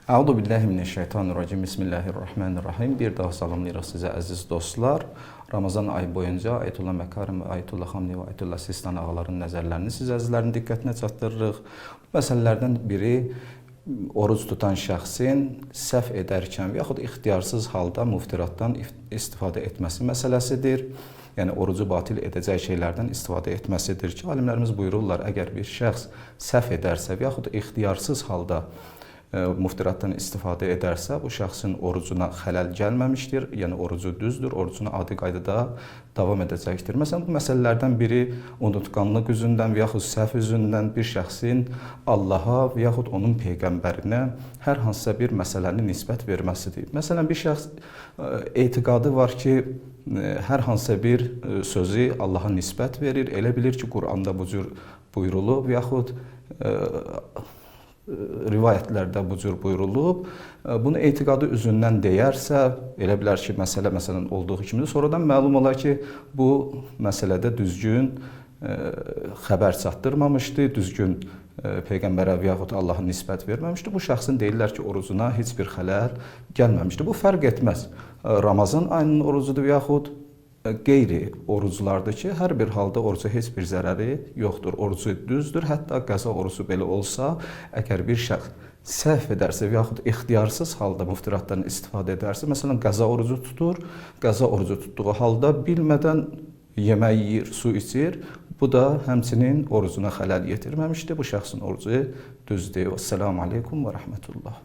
Əuzu billahi mineşşeytanirracim. Bismillahirrahmanirrahim. Bir daha salamlayırıq sizə əziz dostlar. Ramazan ayı boyunca Ayətullah Məkarim və Ayətullah Xamnevi və Ayətullah Sistani ağaların nəzərlərini siz əzizlərin diqqətinə çatdırırıq. Bu məsələlərdən biri oruc tutan şəxsin səhv edərkən və yaxud ixtiyarsız halda muftiratdan istifadə etməsi məsələsidir. Yəni orucu batil edəcək şeylərdən istifadə etməsidir ki, alimlərimiz buyururlar, əgər bir şəxs səhv edərsə və yaxud ixtiyarsız halda muftiratdan istifadə edərsə, bu şəxsin orucuna xələl gəlməmişdir, yəni orucu düzdür, orucuna adi qaydada davam edəcəkdir. Məsələn, bu məsələlərdən biri unutqanlıq üzündən və yaxud səhv üzündən bir şəxsin Allaha və yaxud onun Peyğəmbərinə hər hansısa bir məsələni nisbət verməsidir. Məsələn, bir şəxs etiqadı var ki, hər hansısa bir sözü Allaha nisbət verir, elə bilir ki, Quranda bu cür buyurulub və yaxud rivayətlərdə bu cür buyurulub, bunu etiqadı üzündən deyərsə, elə bilər ki, məsələ məsələn olduğu kimidir. Sonradan məlum olar ki, bu məsələdə düzgün xəbər çatdırmamışdı, düzgün Peyğəmbərə və yaxud Allaha nisbət verməmişdi. Bu şəxsin deyirlər ki, orucuna heç bir xələl gəlməmişdi. Bu fərq etməz. Ramazan ayının orucudur və yaxud qeyri oruclardır ki, hər bir halda oruca heç bir zərəri yoxdur. Orucu düzdür, hətta qəza orucu belə olsa, əgər bir şəxs səhv edərsə və yaxud ixtiyarsız halda muftiratdan istifadə edərsə, məsələn, qəza orucu tutur, qəza orucu tutduğu halda bilmədən yemək yeyir, su içir, bu da həmçinin orucuna xələl yetirməmişdir. Bu şəxsin orucu düzdür. Vəssalamu aleykum və rəhmətullah.